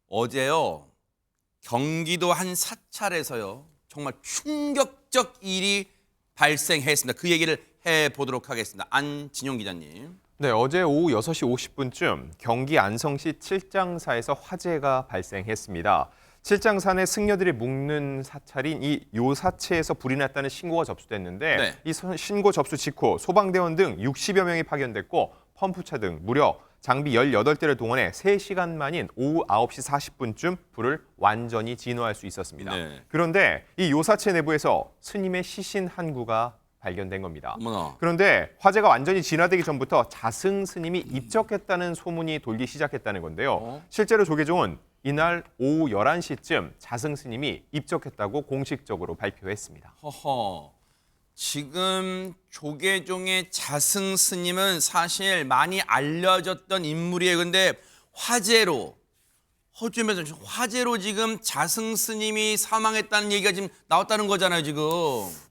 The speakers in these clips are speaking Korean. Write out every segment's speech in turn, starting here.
어제요, 경기도 한 사찰에서요, 정말 충격적 일이 발생했습니다. 그 얘기를 해보도록 하겠습니다. 안진용 기자님. 네, 어제 오후 6시 50분쯤 경기 안성시 칠장사에서 화재가 발생했습니다. 칠장산의 승려들이 묵는 사찰인 이 요사체에서 불이 났다는 신고가 접수됐는데 네. 이 신고 접수 직후 소방대원 등 60여 명이 파견됐고 펌프차 등 무려 장비 18대를 동원해 3시간 만인 오후 9시 40분쯤 불을 완전히 진화할 수 있었습니다. 네. 그런데 이 요사체 내부에서 스님의 시신 한 구가 발견된 겁니다. 어머나. 그런데 화재가 완전히 진화되기 전부터 자승 스님이 입적했다는 소문이 돌기 시작했다는 건데요. 실제로 조계종은 이날 오후 11시쯤 자승 스님이 입적했다고 공식적으로 발표했습니다. 허허. 지금 조계종의 자승 스님은 사실 많이 알려졌던 인물이에요. 근데 화재로 허주면서 화재로 지금 자승 스님이 사망했다는 얘기가 지금 나왔다는 거잖아요, 지금.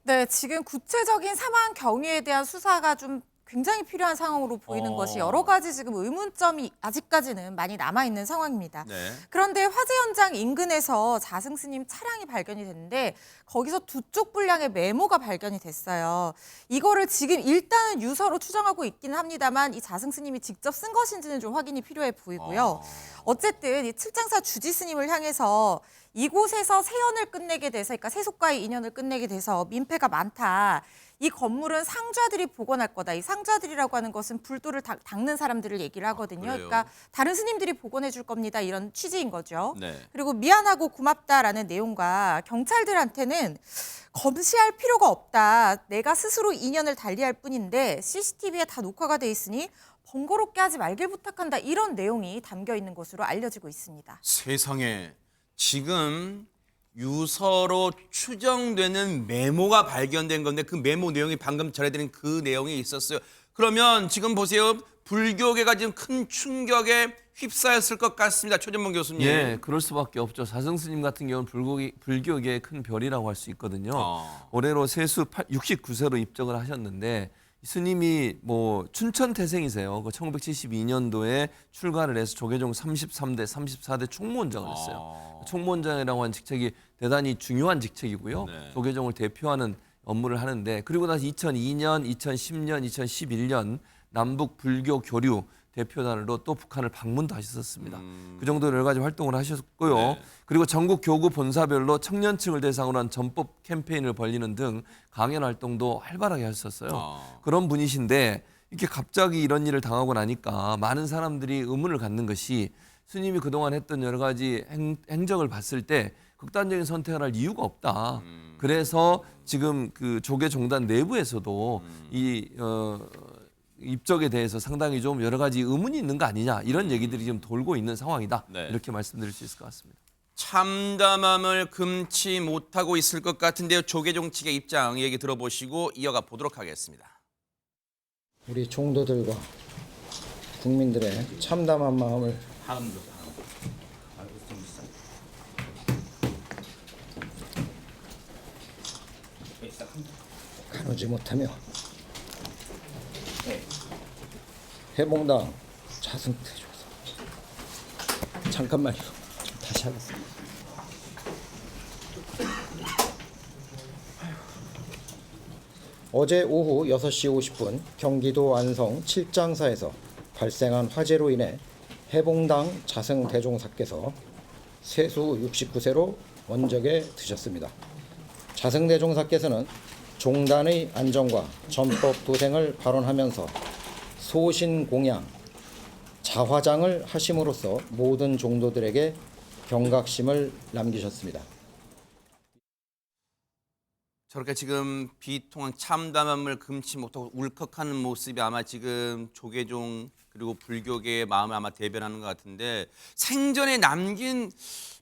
네, 지금 구체적인 사망 경위에 대한 수사가 좀 굉장히 필요한 상황으로 보이는 것이 여러 가지 지금 의문점이 아직까지는 많이 남아있는 상황입니다. 네. 그런데 화재 현장 인근에서 자승 스님 차량이 발견이 됐는데 거기서 두 쪽 분량의 메모가 발견이 됐어요. 이거를 지금 일단은 유서로 추정하고 있기는 합니다만 이 자승 스님이 직접 쓴 것인지는 좀 확인이 필요해 보이고요. 어쨌든 이 칠장사 주지 스님을 향해서 이곳에서 세연을 끝내게 돼서, 그러니까 세속과의 인연을 끝내게 돼서 민폐가 많다. 이 건물은 상좌들이 복원할 거다. 이 상좌들이라고 하는 것은 불도를 닦는 사람들을 얘기를 하거든요. 그래요? 그러니까 다른 스님들이 복원해 줄 겁니다. 이런 취지인 거죠. 네. 그리고 미안하고 고맙다라는 내용과 경찰들한테는 검시할 필요가 없다. 내가 스스로 인연을 달리할 뿐인데 CCTV에 다 녹화가 돼 있으니 번거롭게 하지 말길 부탁한다. 이런 내용이 담겨 있는 것으로 알려지고 있습니다. 세상에, 지금 유서로 추정되는 메모가 발견된 건데 그 메모 내용이 방금 전해드린 그 내용이 있었어요. 그러면 지금 보세요. 불교계가 지금 큰 충격에 휩싸였을 것 같습니다. 최전문 교수님. 예, 그럴 수밖에 없죠. 자승 스님 같은 경우는 불교계의 큰 별이라고 할 수 있거든요. 올해로 세수 69세로 입적을 하셨는데 스님이 뭐 춘천 태생이세요. 그 1972년도에 출가를 해서 조계종 33대, 34대 총무원장을 했어요. 총무원장이라고 하는 직책이 대단히 중요한 직책이고요. 네. 조계종을 대표하는 업무를 하는데, 그리고 나서 2002년, 2010년, 2011년 남북 불교 교류 대표단으로 또 북한을 방문도 하셨었습니다. 그 정도로 여러 가지 활동을 하셨고요. 네. 그리고 전국 교구 본사별로 청년층을 대상으로 한 전법 캠페인을 벌리는 등 강연 활동도 활발하게 하셨어요. 그런 분이신데 이렇게 갑자기 이런 일을 당하고 나니까 많은 사람들이 의문을 갖는 것이, 스님이 그동안 했던 여러 가지 행적을 봤을 때 극단적인 선택을 할 이유가 없다. 그래서 지금 그 조계종단 내부에서도 이 입적에 대해서 상당히 좀 여러 가지 의문이 있는 거 아니냐, 이런 얘기들이 지금 돌고 있는 상황이다. 네. 이렇게 말씀드릴 수 있을 것 같습니다. 참담함을 금치 못하고 있을 것 같은데요. 조계종 측의 입장 얘기 들어보시고 이어가 보도록 하겠습니다. 우리 종도들과 국민들의 참담한 마음을 가누지 못하며 해몽당 자승태조사 잠깐만요. 다시 하겠습니다. 어제 오후 6시 50분 경기도 안성 칠장사에서 발생한 화재로 인해 해봉당 자승대종사께서 세수 69세로 원적에 드셨습니다. 자승대종사께서는 종단의 안정과 전법 도생을 발언하면서 소신공양, 자화장을 하심으로써 모든 종도들에게 경각심을 남기셨습니다. 저렇게 지금 비통한 참담함을 금치 못하고 울컥하는 모습이 아마 지금 조계종 그리고 불교계의 마음을 아마 대변하는 것 같은데, 생전에 남긴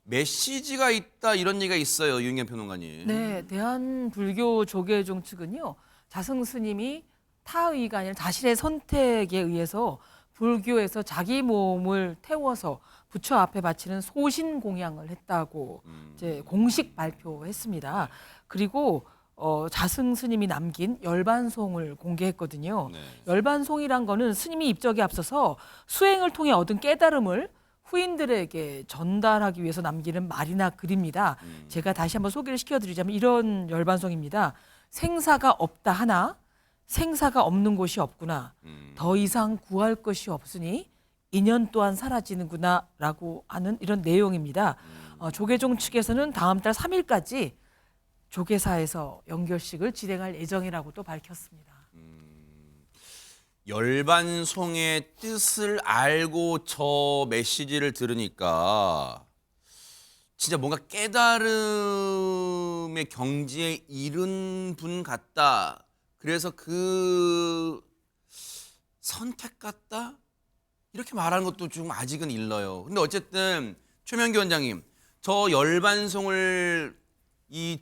메시지가 있다 이런 얘기가 있어요. 유인경 평론가님. 네, 대한불교 조계종 측은요, 자승 스님이 타의가 아니라 자신의 선택에 의해서 불교에서 자기 몸을 태워서 부처 앞에 바치는 소신 공양을 했다고 이제 공식 발표했습니다. 그리고 자승 스님이 남긴 열반송을 공개했거든요. 네. 열반송이란 거는 스님이 입적에 앞서서 수행을 통해 얻은 깨달음을 후인들에게 전달하기 위해서 남기는 말이나 글입니다. 제가 다시 한번 소개를 시켜드리자면 이런 열반송입니다. 생사가 없다 하나 생사가 없는 곳이 없구나. 더 이상 구할 것이 없으니 인연 또한 사라지는구나 라고 하는 이런 내용입니다. 조계종 측에서는 다음 달 3일까지 조계사에서 연결식을 진행할 예정이라고 또 밝혔습니다. 열반송의 뜻을 알고 저 메시지를 들으니까 진짜 뭔가 깨달음의 경지에 이른 분 같다. 그래서 그 선택 같다? 이렇게 말하는 것도 좀 아직은 일러요. 근데 어쨌든 최명기 원장님, 저 열반송을 이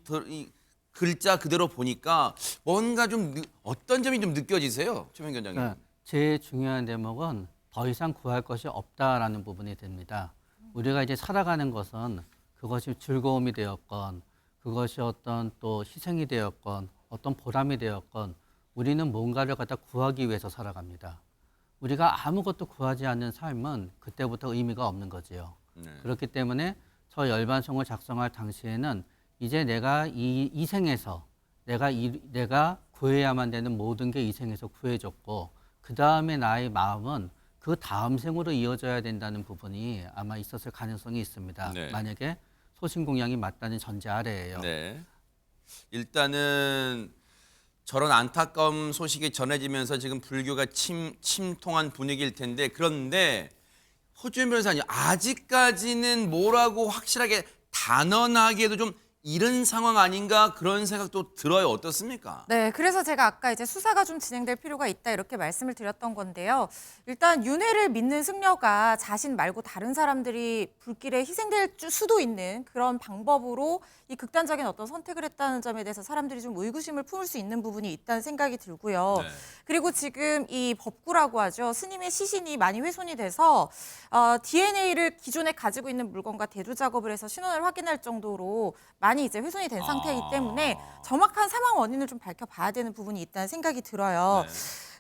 글자 그대로 보니까 뭔가 좀 어떤 점이 좀 느껴지세요, 최명기 원장님? 네, 제일 중요한 대목은 더 이상 구할 것이 없다라는 부분이 됩니다. 우리가 이제 살아가는 것은 그것이 즐거움이 되었건, 그것이 어떤 또 희생이 되었건, 어떤 보람이 되었건, 우리는 뭔가를 갖다 구하기 위해서 살아갑니다. 우리가 아무것도 구하지 않는 삶은 그때부터 의미가 없는 거지요. 그렇기 때문에 저 열반송을 작성할 당시에는 이제 내가 이 생에서 내가 구해야만 되는 모든 게 이 생에서 구해졌고, 그 다음에 나의 마음은 그 다음 생으로 이어져야 된다는 부분이 아마 있었을 가능성이 있습니다. 네. 만약에 소신공양이 맞다는 전제 아래에요. 네. 일단은 저런 안타까운 소식이 전해지면서 지금 불교가 침통한 분위기일 텐데, 그런데 허주연 변호사님, 아직까지는 뭐라고 확실하게 단언하기에도 좀 이른 상황 아닌가 그런 생각도 들어요. 어떻습니까? 네, 그래서 제가 아까 이제 수사가 좀 진행될 필요가 있다 이렇게 말씀을 드렸던 건데요. 일단 윤회를 믿는 승려가 자신 말고 다른 사람들이 불길에 희생될 수도 있는 그런 방법으로 이 극단적인 어떤 선택을 했다는 점에 대해서 사람들이 좀 의구심을 품을 수 있는 부분이 있다는 생각이 들고요. 네. 그리고 지금 이 법구라고 하죠. 스님의 시신이 많이 훼손이 돼서 DNA를 기존에 가지고 있는 물건과 대두 작업을 해서 신원을 확인할 정도로 많이 이제 훼손이 된 상태이기 때문에 정확한 사망 원인을 좀 밝혀봐야 되는 부분이 있다는 생각이 들어요. 네.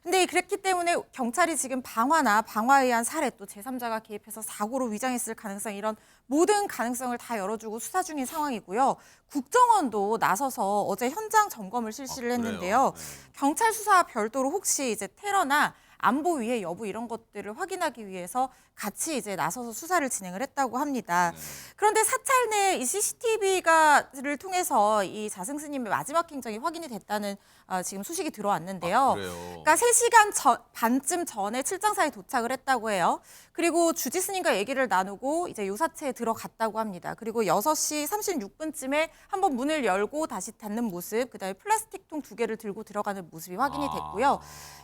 근데 그랬기 때문에 경찰이 지금 방화나 방화에 의한 살해 또 제3자가 개입해서 사고로 위장했을 가능성 이런 모든 가능성을 다 열어주고 수사 중인 상황이고요. 국정원도 나서서 어제 현장 점검을 실시를 했는데요. 네. 경찰 수사와 별도로 혹시 이제 테러나 안보 위해 여부 이런 것들을 확인하기 위해서 같이 이제 나서서 수사를 진행을 했다고 합니다. 그런데 사찰 내 이 CCTV를 통해서 이 자승 스님의 마지막 행적이 확인이 됐다는 지금 소식이 들어왔는데요. 그래요? 그러니까 3시간 반쯤 전에 칠장사에 도착을 했다고 해요. 그리고 주지 스님과 얘기를 나누고 이제 요사체에 들어갔다고 합니다. 그리고 6시 36분쯤에 한번 문을 열고 다시 닫는 모습, 그다음에 플라스틱 통 2개를 들고 들어가는 모습이 확인이 됐고요.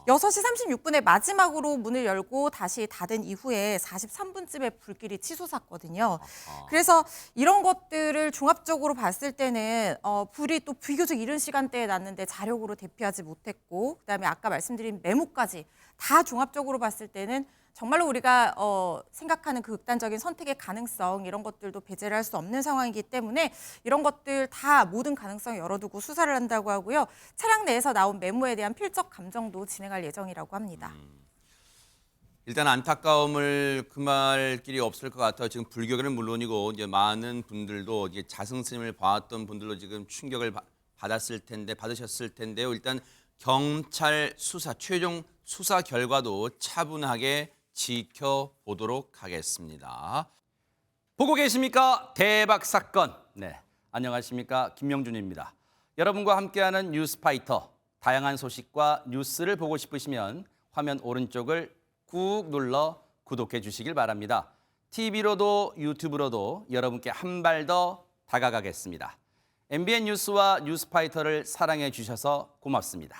6시 36분에 마지막으로 문을 열고 다시 닫은 이후에 43분쯤에 불길이 치솟았거든요. 그래서 이런 것들을 종합적으로 봤을 때는 불이 또 비교적 이른 시간대에 났는데 자력으로 대피하지 못했고, 그다음에 아까 말씀드린 메모까지 다 종합적으로 봤을 때는 정말로 우리가 생각하는 그 극단적인 선택의 가능성 이런 것들도 배제를 할 수 없는 상황이기 때문에 이런 것들 다 모든 가능성 열어두고 수사를 한다고 하고요. 차량 내에서 나온 메모에 대한 필적 감정도 진행할 예정이라고 합니다. 일단 안타까움을 금할 길이 없을 것 같아요. 지금 불교계는 물론이고 이제 많은 분들도 이제 자승 스님을 봐왔던 분들도 지금 충격을 받으셨을 텐데요. 일단 경찰 수사 최종 수사 결과도 차분하게 지켜보도록 하겠습니다. 보고 계십니까? 대박 사건. 네, 안녕하십니까? 김명준입니다. 여러분과 함께하는 뉴스파이터. 다양한 소식과 뉴스를 보고 싶으시면 화면 오른쪽을 꾹 눌러 구독해 주시길 바랍니다. TV로도 유튜브로도 여러분께 한 발 더 다가가겠습니다. MBN 뉴스와 뉴스파이터를 사랑해 주셔서 고맙습니다.